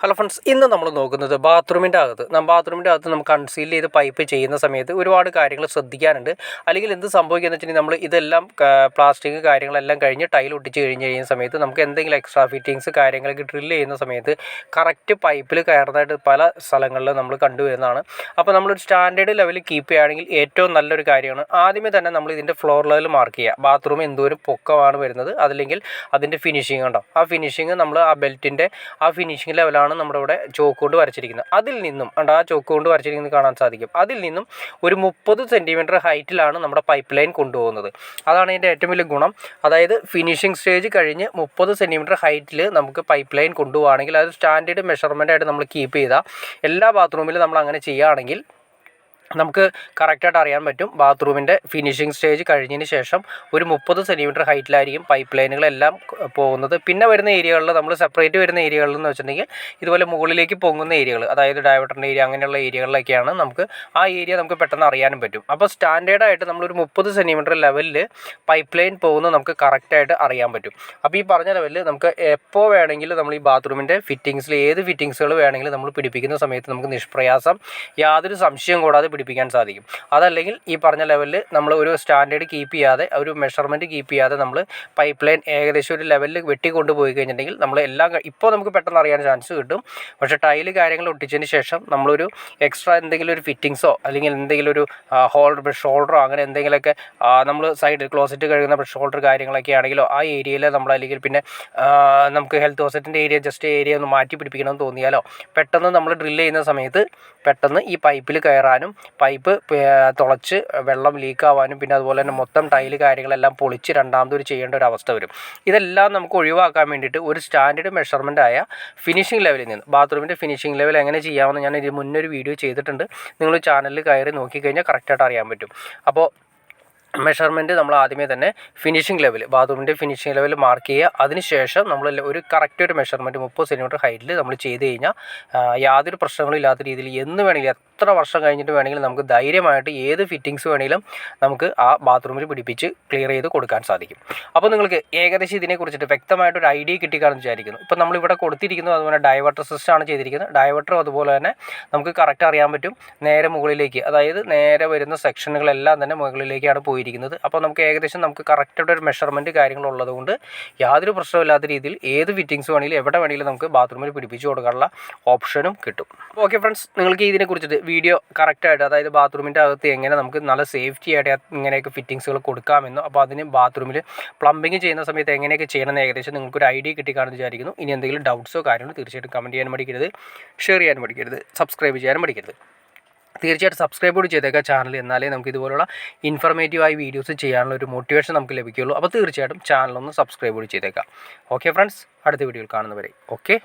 Hello friends, ഇന്ന് നമ്മൾ നോക്കുന്നത് ബാത്റൂമിൻ്റെ അകത്ത് നമുക്ക് കൺസീൽ ചെയ്ത് പൈപ്പ് ചെയ്യുന്ന സമയത്ത് ഒരുപാട് കാര്യങ്ങൾ ശ്രദ്ധിക്കാനുണ്ട്. അല്ലെങ്കിൽ എന്ത് സംഭവിക്കുകയെന്ന് വെച്ചിട്ടുണ്ടെങ്കിൽ നമ്മൾ ഇതെല്ലാം പ്ലാസ്റ്റിക് കാര്യങ്ങളെല്ലാം കഴിഞ്ഞ് ടൈൽ ഒട്ടിച്ച് കഴിയുന്ന സമയത്ത് നമുക്ക് എന്തെങ്കിലും എക്സ്ട്രാ ഫിറ്റിങ്സ് കാര്യങ്ങളൊക്കെ ഡ്രില്ല് ചെയ്യുന്ന സമയത്ത് കറക്റ്റ് പൈപ്പിൽ കയറുന്നതായിട്ട് പല സ്ഥലങ്ങളിലും നമ്മൾ കണ്ടുവരുന്നതാണ്. അപ്പോൾ നമ്മളൊരു സ്റ്റാൻഡേർഡ് ലെവലിൽ കീപ്പ് ചെയ്യുകയാണെങ്കിൽ ഏറ്റവും നല്ലൊരു കാര്യമാണ് ആദ്യമേ തന്നെ നമ്മൾ ഇതിൻ്റെ ഫ്ലോർ ലെവൽ മാർക്ക് ചെയ്യുക. ബാത്റൂം എന്തോരം പൊക്കമാണ് വരുന്നത്, അതല്ലെങ്കിൽ അതിൻ്റെ ഫിനിഷിംഗ് ഉണ്ടോ, ആ ഫിനിഷിംഗ് നമ്മൾ ആ ബെൽറ്റിൻ്റെ ആ ഫിനിഷിംഗ് ലെവലാണ് നമ്മുടെ ഇവിടെ ചോക്ക് കൊണ്ട് വരച്ചിരിക്കുന്നത്. അതിൽ നിന്നും ആ ചോക്ക് കൊണ്ട് വരച്ചിരിക്കുന്നത് കാണാൻ സാധിക്കും. അതിൽ നിന്നും ഒരു 30 സെൻറ്റിമീറ്റർ ഹൈറ്റിലാണ് നമ്മുടെ പൈപ്പ് ലൈൻ കൊണ്ടുപോകുന്നത്. അതാണ് ഇതിൻ്റെ ഏറ്റവും വലിയ ഗുണം. അതായത് ഫിനിഷിംഗ് സ്റ്റേജ് കഴിഞ്ഞ് 30 സെൻറ്റിമീറ്റർ ഹൈറ്റിൽ നമുക്ക് പൈപ്പ് ലൈൻ കൊണ്ടുപോകുകയാണെങ്കിൽ അത് സ്റ്റാൻഡേർഡ് മെഷർമെൻ്റ് ആയിട്ട് നമ്മൾ കീപ്പ് ചെയ്താൽ എല്ലാ ബാത്റൂമിലും നമ്മൾ അങ്ങനെ ചെയ്യുകയാണെങ്കിൽ നമുക്ക് കറക്റ്റായിട്ട് അറിയാൻ പറ്റും. ബാത്റൂമിൻ്റെ ഫിനിഷിംഗ് സ്റ്റേജ് കഴിഞ്ഞതിന് ശേഷം ഒരു 30 സെൻറ്റിമീറ്റർ ഹൈറ്റിലായിരിക്കും പൈപ്പ് ലൈനുകളെല്ലാം പോകുന്നത്. പിന്നെ വരുന്ന ഏരിയകളിൽ നമ്മൾ സെപ്പറേറ്റ് വരുന്ന ഏരിയകളിൽ എന്ന് വെച്ചിട്ടുണ്ടെങ്കിൽ ഇതുപോലെ മുകളിലേക്ക് പൊങ്ങുന്ന ഏരിയകൾ, അതായത് ഡൈവേർട്ടറിൻ്റെ ഏരിയ അങ്ങനെയുള്ള ഏരിയകളിലൊക്കെയാണ് നമുക്ക് ആ ഏരിയ നമുക്ക് പെട്ടെന്ന് അറിയാനും പറ്റും. അപ്പോൾ സ്റ്റാൻഡേർഡായിട്ട് നമ്മളൊരു 30 സെൻറ്റിമീറ്റർ ലെവലിൽ പൈപ്പ് ലൈൻ പോകുന്നത് നമുക്ക് കറക്റ്റായിട്ട് അറിയാൻ പറ്റും. അപ്പോൾ ഈ പറഞ്ഞ ലെവലിൽ നമുക്ക് എപ്പോൾ വേണമെങ്കിലും നമ്മൾ ഈ ബാത്റൂമിൻ്റെ ഫിറ്റിങ്സിൽ ഏത് ഫിറ്റിങ്സുകൾ വേണമെങ്കിലും നമ്മൾ പിടിപ്പിക്കുന്ന സമയത്ത് നമുക്ക് നിഷ്പ്രയാസം യാതൊരു സംശയം കൂടാതെ പിടിപ്പിക്കാൻ സാധിക്കും. അതല്ലെങ്കിൽ ഈ പറഞ്ഞ ലെവലിൽ നമ്മൾ ഒരു സ്റ്റാൻഡേർഡ് കീപ്പ് ചെയ്യാതെ, ഒരു മെഷർമെൻറ്റ് കീപ്പ് ചെയ്യാതെ നമ്മൾ പൈപ്പ് ലൈൻ ഏകദേശം ഒരു ലെവലിൽ വെട്ടിക്കൊണ്ട് പോയി കഴിഞ്ഞിട്ടുണ്ടെങ്കിൽ നമ്മൾ എല്ലാം ഇപ്പോൾ നമുക്ക് പെട്ടെന്ന് അറിയാൻ ചാൻസ് കിട്ടും. പക്ഷേ ടൈല് കാര്യങ്ങൾ ഒട്ടിച്ചതിന് ശേഷം നമ്മളൊരു എക്സ്ട്രാ എന്തെങ്കിലും ഒരു ഫിറ്റിങ്സോ അല്ലെങ്കിൽ എന്തെങ്കിലും ഒരു ഷോൾഡറോ അങ്ങനെ എന്തെങ്കിലുമൊക്കെ നമ്മൾ സൈഡ് ക്ലോസറ്റ് കഴുകുന്ന ഷോൾഡർ കാര്യങ്ങളൊക്കെ ആണെങ്കിലോ ആ ഏരിയയിൽ നമ്മൾ, അല്ലെങ്കിൽ പിന്നെ നമുക്ക് ഹെൽത്ത് ഹോസ്പിറ്റലിൻ്റെ ഏരിയ ജസ്റ്റ് ഏരിയ ഒന്ന് മാറ്റി പിടിപ്പിക്കണമെന്ന് തോന്നിയാലോ പെട്ടെന്ന് നമ്മൾ ഡ്രില്ല് ചെയ്യുന്ന സമയത്ത് പെട്ടെന്ന് ഈ പൈപ്പിൽ കയറാനും പൈപ്പ് തുളച്ച് വെള്ളം ലീക്കാവാനും പിന്നെ അതുപോലെ തന്നെ മൊത്തം ടൈല് കാര്യങ്ങളെല്ലാം പൊളിച്ച് രണ്ടാമതൊരു ചെയ്യേണ്ട ഒരു അവസ്ഥ വരും. ഇതെല്ലാം നമുക്ക് ഒഴിവാക്കാൻ വേണ്ടിയിട്ട് ഒരു സ്റ്റാൻഡേർഡ് മെഷർമെൻ്റായ ഫിനിഷിംഗ് ലെവലിൽ നിന്ന് ബാത്റൂമിൻ്റെ ഫിനിഷിംഗ് ലെവൽ എങ്ങനെ ചെയ്യാമെന്ന് ഞാൻ ഇതിന് മുന്നൊരു വീഡിയോ ചെയ്തിട്ടുണ്ട്. നിങ്ങൾ ചാനലിൽ കയറി നോക്കിക്കഴിഞ്ഞാൽ കറക്റ്റായിട്ട് അറിയാൻ പറ്റും. അപ്പോൾ മെഷർമെൻറ്റ് നമ്മൾ ആദ്യമേ തന്നെ ഫിനിഷിംഗ് ലെവൽ, ബാത്റൂമിൻ്റെ ഫിനിഷിംഗ് ലെവൽ മാർക്ക് ചെയ്യുക. അതിനുശേഷം നമ്മൾ ഒരു കറക്റ്റ് ഒരു മെഷർമെൻറ്റ് 30 സെൻറ്റിമീറ്റർ ഹൈറ്റിൽ നമ്മൾ ചെയ്ത് കഴിഞ്ഞാൽ യാതൊരു പ്രശ്നങ്ങളും ഇല്ലാത്ത രീതിയിൽ എന്ന് വേണമെങ്കിലും എത്ര വർഷം കഴിഞ്ഞിട്ട് വേണമെങ്കിലും നമുക്ക് ധൈര്യമായിട്ട് ഏത് ഫിറ്റിങ്സ് വേണമെങ്കിലും നമുക്ക് ആ ബാത്റൂമിൽ പിടിപ്പിച്ച് ക്ലിയർ ചെയ്ത് കൊടുക്കാൻ സാധിക്കും. അപ്പോൾ നിങ്ങൾക്ക് ഏകദേശം ഇതിനെക്കുറിച്ചിട്ട് വ്യക്തമായിട്ടൊരു ഐഡിയ കിട്ടിക്കാണെന്ന് വിചാരിക്കുന്നു. ഇപ്പോൾ നമ്മളിവിടെ കൊടുത്തിരിക്കുന്നത് അതുപോലെ ഡൈവേർട്ടർ സിസ്റ്റമാണ് ചെയ്തിരിക്കുന്നത്. ഡൈവേർട്ടറും അതുപോലെ തന്നെ നമുക്ക് കറക്റ്റ് അറിയാൻ പറ്റും. നേരെ മുകളിലേക്ക്, അതായത് നേരെ വരുന്ന സെക്ഷനുകളെല്ലാം തന്നെ മുകളിലേക്കാണ് പോയിരിക്കുന്നത്. അപ്പോൾ നമുക്ക് ഏകദേശം നമുക്ക് കറക്റ്റായിട്ട് ഒരു മെഷർമെൻറ്റ് കാര്യങ്ങളുള്ളത് കൊണ്ട് യാതൊരു പ്രശ്നമില്ലാത്ത രീതിയിൽ ഏത് ഫിറ്റിങ്സ് വേണമെങ്കിലും എവിടെ വേണമെങ്കിലും നമുക്ക് ബാത്റൂമിൽ പിടിപ്പിച്ച് കൊടുക്കാനുള്ള ഓപ്ഷനും കിട്ടും. ഓക്കെ ഫ്രണ്ട്സ്, നിങ്ങൾക്ക് ഇതിനെക്കുറിച്ചിട്ട് വീഡിയോ കറക്റ്റായിട്ട്, അതായത് ബാത്റൂമിൻ്റെ അകത്ത് എങ്ങനെ നമുക്ക് നല്ല സേഫ്റ്റി ആയിട്ട് ഇങ്ങനെയൊക്കെ ഫിറ്റിങ്സുകൾ കൊടുക്കാമെന്നോ, അപ്പോൾ അതിന് ബാത്റൂമിൽ പ്ലംബിങ് ചെയ്യുന്ന സമയത്ത് എങ്ങനെയൊക്കെ ചെയ്യണമെന്ന് ഏകദേശം നിങ്ങൾക്കൊരു ഐഡിയ കിട്ടിക്കാണെന്ന് വിചാരിക്കുന്നു. ഇനി എന്തെങ്കിലും ഡൗട്ട്സോ കാര്യങ്ങളോ തീർച്ചയായിട്ടും കമൻറ്റ് ചെയ്യാൻ മടിക്കരുത്, ഷെയർ ചെയ്യാൻ മടിക്കരുത്, സബ്സ്ക്രൈബ് ചെയ്യാനും മടിക്കരുത്. തീർച്ചയായിട്ടും സബ്സ്ക്രൈബ് കൂടി ചെയ്തേക്കാം ചാനൽ, എന്നാലേ നമുക്ക് ഇതുപോലുള്ള ഇൻഫർമേറ്റീവായി വീഡിയോസ് ചെയ്യാനുള്ള ഒരു മോട്ടിവേഷൻ നമുക്ക് ലഭിക്കുകയുള്ളൂ. അപ്പോൾ തീർച്ചയായിട്ടും ചാനലൊന്ന് സബ്സ്ക്രൈബ് കൂടി ചെയ്തേക്കാം. ഓക്കെ ഫ്രണ്ട്സ്, അടുത്ത വീഡിയോയിൽ കാണുന്നവരെ ഓക്കെ.